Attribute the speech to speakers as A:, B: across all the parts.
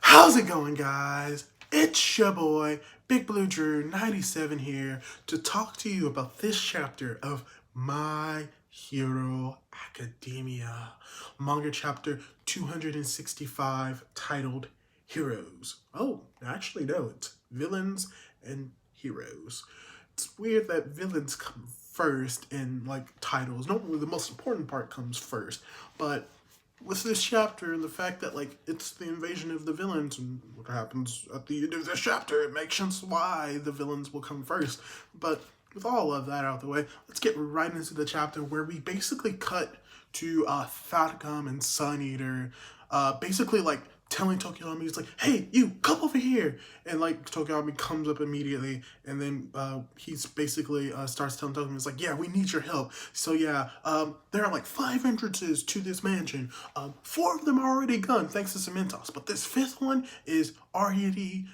A: How's it going, guys? It's your boy, Big Blue Drew 97 here to talk to you about this chapter of My Hero Academia, manga chapter 265, titled Heroes. Oh, actually, no, it's Villains and Heroes. It's weird that villains come first in, titles. Normally, the most important part comes first, but with this chapter and the fact that it's the invasion of the villains and what happens at the end of this chapter, it makes sense why the villains will come first. But with all of that out of the way, let's get right into the chapter where we basically cut to Fat Gum and Sun Eater basically telling Tokiyami, he's like, hey, you, come over here. And Tokiyami comes up immediately, and then he's basically starts telling Tokiyami, he's like, yeah, we need your help. So yeah, there are 5 entrances to this mansion. 4 of them are already gone thanks to Cementos, but this 5th one is already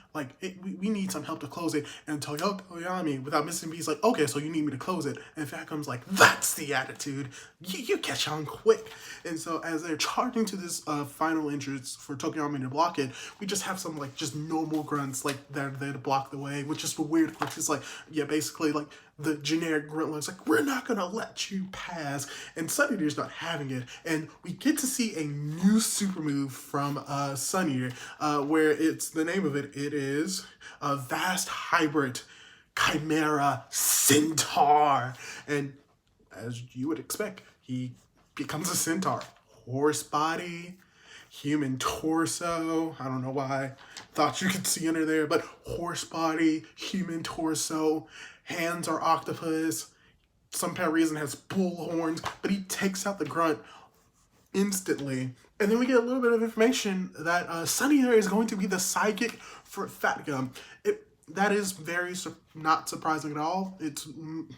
A: we need some help to close it. And Tokiyami, without missing a beat, he's like, okay, so you need me to close it. And Fatcom's like, that's the attitude. You catch on quick. And so as they're charging to this final entrance for Tokiyami to block it, we just have some just normal grunts that are there to block the way, which is weird. It's basically the generic grunt looks like, we're not gonna let you pass, and Sun Eater's not having it. And we get to see a new super move from Sun Eater, where it's the name of it is a vast hybrid chimera centaur. And as you would expect, he becomes a centaur. Horse body, human torso. I don't know why I thought you could see under there, but horse body, human torso, hands are octopus, some kind of reason has bull horns, but he takes out the grunt instantly. And then we get a little bit of information that Sun Eater is going to be the sidekick for Fat Gum. That is very not surprising at all. It's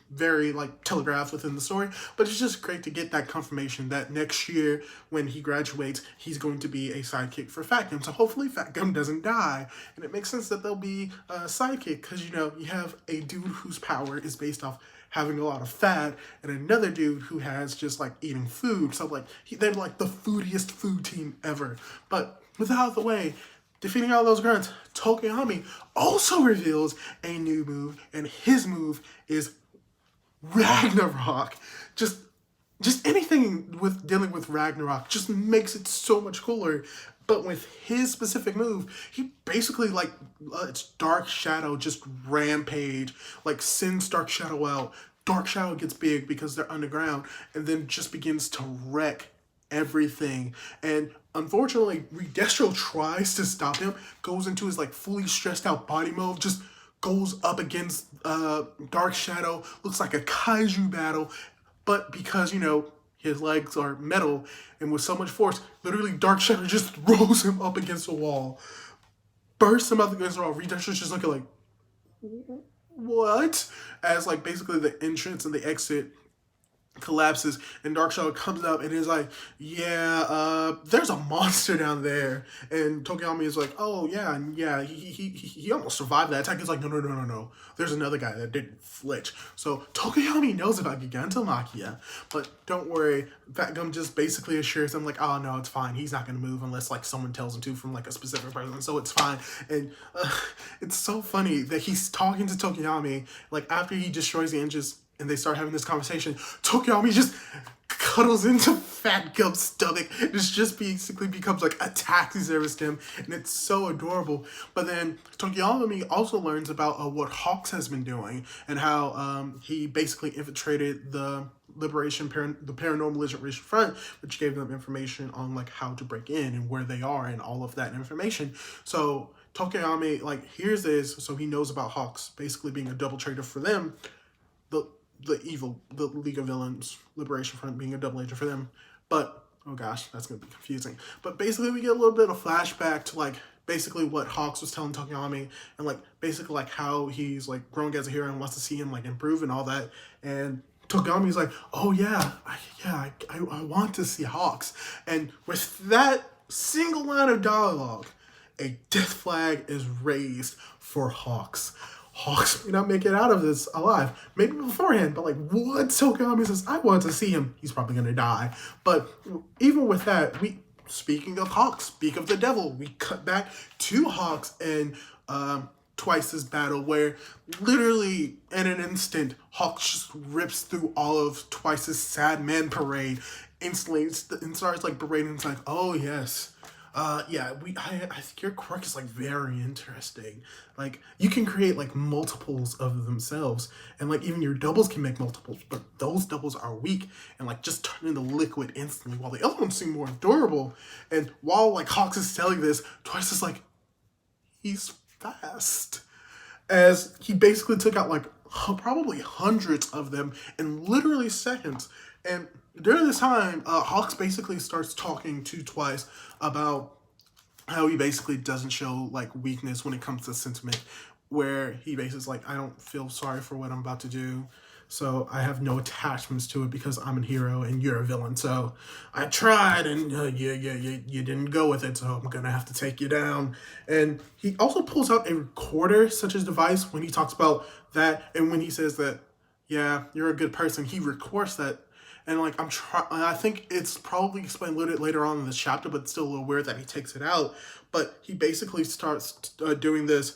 A: very telegraphed within the story, but it's just great to get that confirmation that next year when he graduates, he's going to be a sidekick for Fat Gum. So hopefully Fat Gum doesn't die, and it makes sense that there'll be a sidekick because you have a dude whose power is based off having a lot of fat, and another dude who has just eating food. So they're the foodiest food team ever. But with that out of the way, defeating all those grunts, Tokiyami also reveals a new move, and his move is Ragnarok. Just anything with dealing with Ragnarok just makes it so much cooler. But with his specific move, he basically it's Dark Shadow just rampage, sends Dark Shadow out. Dark Shadow gets big because they're underground, and then just begins to wreck everything. And unfortunately, Destro tries to stop him, goes into his fully stressed out body mode, just goes up against Dark Shadow, looks like a kaiju battle, but because his legs are metal, and with so much force, literally Dark Shadow just throws him up against the wall, bursts him up against the wall. Destro's just looking like, what? As basically the entrance and the exit collapses, and Dark Shadow comes up and is like, yeah, there's a monster down there. And Tokiyami is like, oh yeah, and yeah, he almost survived that attack. He's like, no, there's another guy that didn't flinch. So Tokiyami knows about Gigantomachia, but don't worry, Fat Gum just basically assures him oh no, it's fine, he's not gonna move unless someone tells him to from a specific person, so it's fine. And it's so funny that he's talking to Tokiyami after he destroys the engines, and they start having this conversation. Tokiyami just cuddles into Fat Gum's stomach. It just basically becomes a taxi service to him, and it's so adorable. But then Tokiyami also learns about what Hawks has been doing, and how he basically infiltrated the Paranormal Liberation Front, which gave them information on how to break in and where they are and all of that information. So Tokiyami hears this, so he knows about Hawks basically being a double traitor for them. The League of Villains Liberation Front being a double agent for them. But, oh gosh, that's going to be confusing. But basically we get a little bit of flashback to basically what Hawks was telling Tokiyami, and basically how he's growing as a hero and wants to see him improve and all that. And Tokiyami's like, oh yeah, I want to see Hawks. And with that single line of dialogue, a death flag is raised for Hawks. Hawks may not make it out of this alive. Maybe beforehand, but once Tokiyami says, I want to see him, he's probably going to die. But even with that, we speaking of Hawks, speak of the devil, we cut back to Hawks and Twice's battle, where literally in an instant, Hawks just rips through all of Twice's sad man parade instantly and starts like berating. It's like, oh yes. Yeah, I think your quirk is like very interesting. Like you can create like multiples of themselves, and like even your doubles can make multiples, but those doubles are weak and like just turn into liquid instantly, while the other ones seem more durable. And while like Hawks is telling this, Twice is like, he's fast, as he basically took out like probably hundreds of them in literally seconds. And during this time, Hawks basically starts talking to Twice about how he basically doesn't show like weakness when it comes to sentiment, where he basically is like, I don't feel sorry for what I'm about to do, so I have no attachments to it because I'm a hero and you're a villain. So I tried and you didn't go with it, so I'm gonna have to take you down. And he also pulls out a recorder such as device when he talks about that, and when he says that, yeah, you're a good person, he records that. And like I think it's probably explained a little bit later on in this chapter, but it's still a little weird that he takes it out. But he basically starts doing this,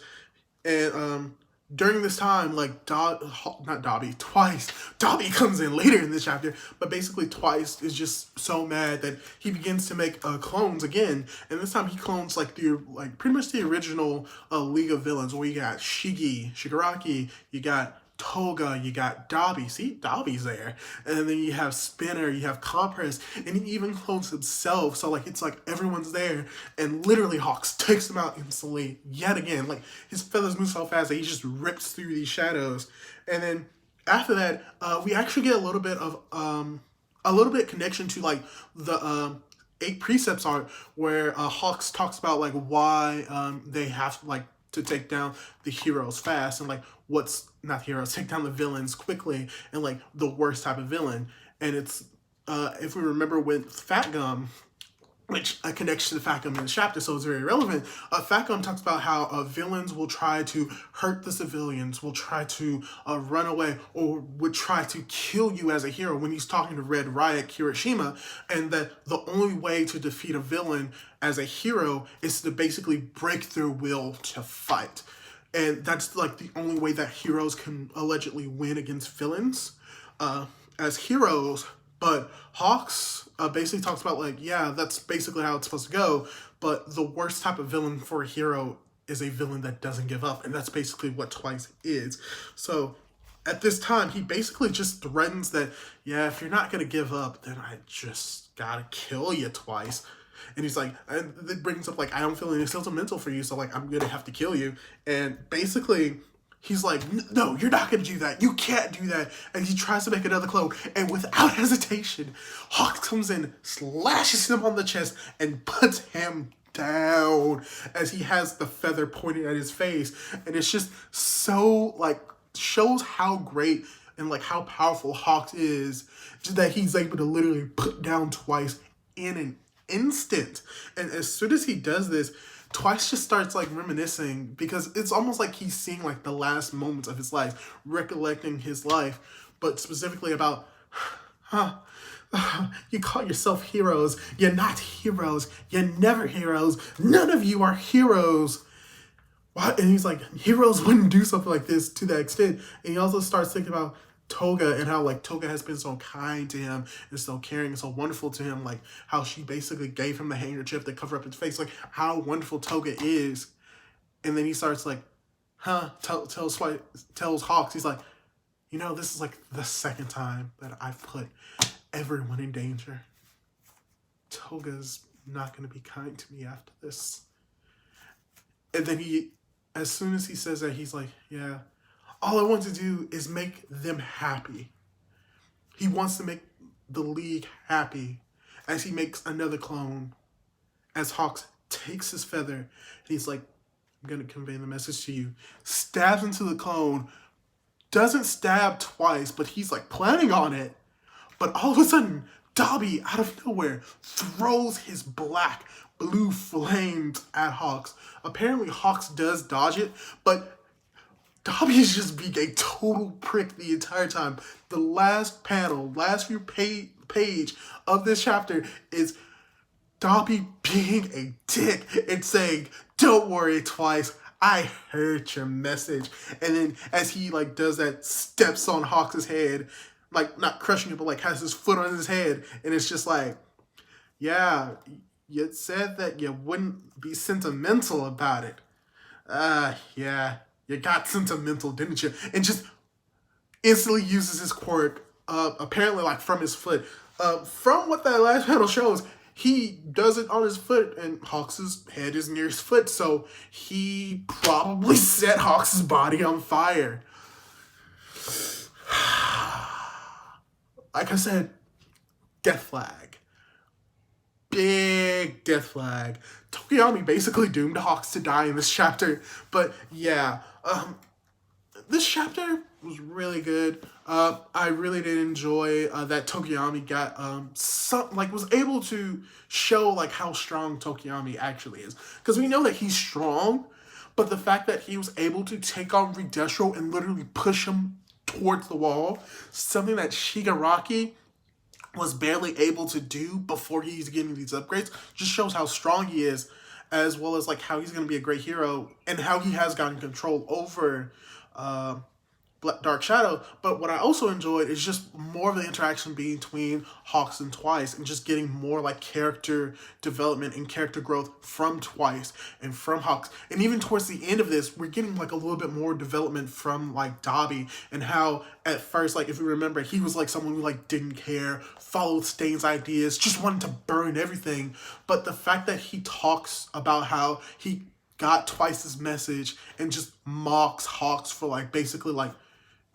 A: and during this time, like Twice. Dabi comes in later in this chapter, but basically Twice is just so mad that he begins to make clones again, and this time he clones like pretty much the original League of Villains, where you got Shigaraki, you got Toga, you got Dabi. See, Dabi's there. And then you have Spinner, you have Compress, and he even clones himself. So, like, it's like everyone's there. And literally, Hawks takes him out instantly yet again. Like, his feathers move so fast that he just rips through these shadows. And then after that, we actually get a little bit connection to, like, the 8 precepts art, where Hawks talks about, like, why they have, like, to take down the heroes fast, and like not heroes, take down the villains quickly, and like the worst type of villain. And it's if we remember with Fat Gum, which a connection to Fat Gum in the chapter, so it's very relevant. Fat Gum talks about how villains will try to hurt the civilians, will try to run away, or would try to kill you as a hero, when he's talking to Red Riot Kirishima, and that the only way to defeat a villain as a hero is to basically break their will to fight. And that's like the only way that heroes can allegedly win against villains as heroes. But Hawks basically talks about like, yeah, that's basically how it's supposed to go. But the worst type of villain for a hero is a villain that doesn't give up. And that's basically what Twice is. So at this time, he basically just threatens that, yeah, if you're not going to give up, then I just gotta kill you, Twice. And he's like, and it brings up like, I don't feel any sentimental for you, so like I'm gonna have to kill you. And basically he's like, no, you're not gonna do that, you can't do that. And he tries to make another clone, and without hesitation, Hawk comes in, slashes him on the chest, and puts him down as he has the feather pointing at his face. And it's just so like, shows how great and like how powerful Hawks is, just that he's able to literally put down Twice in an instant. And as soon as he does this, Twice just starts like reminiscing, because it's almost like he's seeing like the last moments of his life, recollecting his life, but specifically about, you call yourself heroes, you're not heroes, you're never heroes, none of you are heroes. What? And he's like, heroes wouldn't do something like this to that extent. And he also starts thinking about Toga, and how like Toga has been so kind to him and so caring and so wonderful to him, like how she basically gave him the handkerchief to cover up his face, like how wonderful Toga is. And then he starts like, tells Hawks, he's like, you know, this is like the second time that I've put everyone in danger. Toga's not going to be kind to me after this. And then as soon as he says that, he's like, yeah, all I want to do is make them happy. He wants to make the League happy, as he makes another clone, as Hawks takes his feather, and he's like, I'm going to convey the message to you. Stabs into the clone, doesn't stab Twice, but he's like planning on it. But all of a sudden, Dabi, out of nowhere, throws his blue flames at Hawks. Apparently, Hawks does dodge it, but Dabi is just being a total prick the entire time. The last panel, last few page of this chapter is Dabi being a dick and saying, "Don't worry, Twice, I heard your message." And then as he like does that, steps on Hawks' head, like not crushing it, but like has his foot on his head, and it's just like, yeah, you said that you wouldn't be sentimental about it. Yeah, you got sentimental, didn't you? And just instantly uses his quirk, apparently like from his foot. From what that last panel shows, he does it on his foot, and Hawks' head is near his foot, so he probably set Hawks' body on fire. Like I said, death flag. Big death flag. Tokoyami basically doomed Hawks to die in this chapter, but yeah, this chapter was really good. I really did enjoy that Tokoyami got was able to show like how strong Tokoyami actually is, because we know that he's strong, but the fact that he was able to take on Redestro and literally push him towards the wall, something that Shigaraki was barely able to do before he's getting these upgrades, just shows how strong he is, as well as like how he's going to be a great hero and how he has gotten control over Dark Shadow. But what I also enjoyed is just more of the interaction between Hawks and Twice, and just getting more like character development and character growth from Twice and from Hawks. And even towards the end of this, we're getting like a little bit more development from like Dabi, and how at first, like if you remember, he was like someone who like didn't care, followed Stain's ideas, just wanted to burn everything. But the fact that he talks about how he got Twice's message and just mocks Hawks for like basically like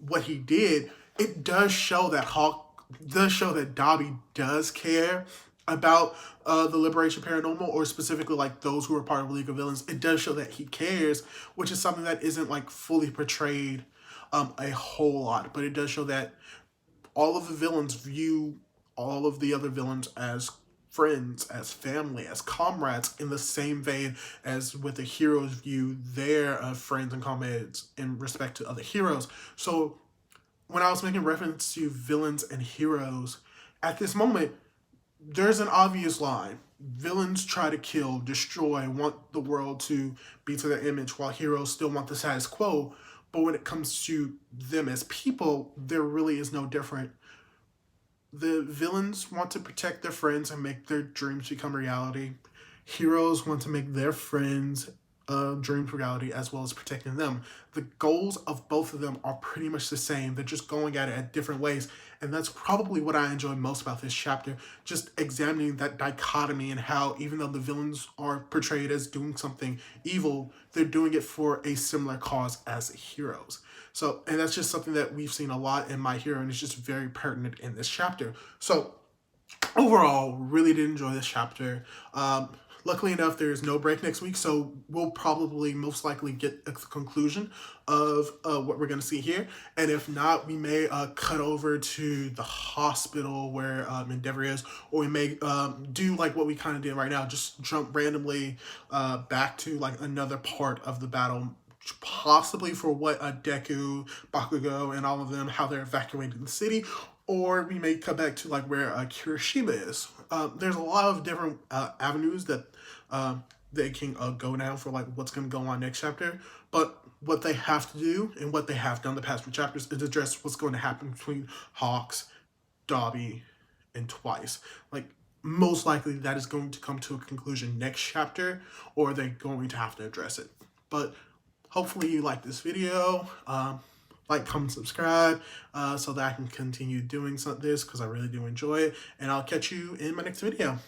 A: what he did, it does show that Dabi does care about the Liberation Paranormal, or specifically like those who are part of League of Villains. It does show that he cares, which is something that isn't like fully portrayed a whole lot, but it does show that all of the villains view all of the other villains as friends, as family, as comrades, in the same vein as with the heroes view their friends and comrades in respect to other heroes. So when I was making reference to villains and heroes, at this moment, there's an obvious line. Villains try to kill, destroy, want the world to be to their image, while heroes still want the status quo. But when it comes to them as people, there really is no different. The villains want to protect their friends and make their dreams become reality. Heroes want to make their friends' dreams reality, as well as protecting them. The goals of both of them are pretty much the same. They're just going at it at different ways. And that's probably what I enjoy most about this chapter. Just examining that dichotomy, and how even though the villains are portrayed as doing something evil, they're doing it for a similar cause as the heroes. So, and that's just something that we've seen a lot in My Hero, and it's just very pertinent in this chapter. So, overall, really did enjoy this chapter. Luckily enough, there is no break next week, so we'll probably most likely get a conclusion of what we're going to see here. And if not, we may cut over to the hospital where Endeavor is, or we may do like what we kind of did right now, just jump randomly back to like another part of the battle, possibly for what Deku, Bakugo, and all of them, how they're evacuating the city. Or we may come back to like where Kirishima is. There's a lot of different avenues that they can go down for like what's going to go on next chapter. But what they have to do, and what they have done the past few chapters, is address what's going to happen between Hawks, Dabi, and Twice. Like, most likely that is going to come to a conclusion next chapter, or they're going to have to address it. But hopefully you like this video. Like, comment, subscribe, so that I can continue doing this, because I really do enjoy it. And I'll catch you in my next video.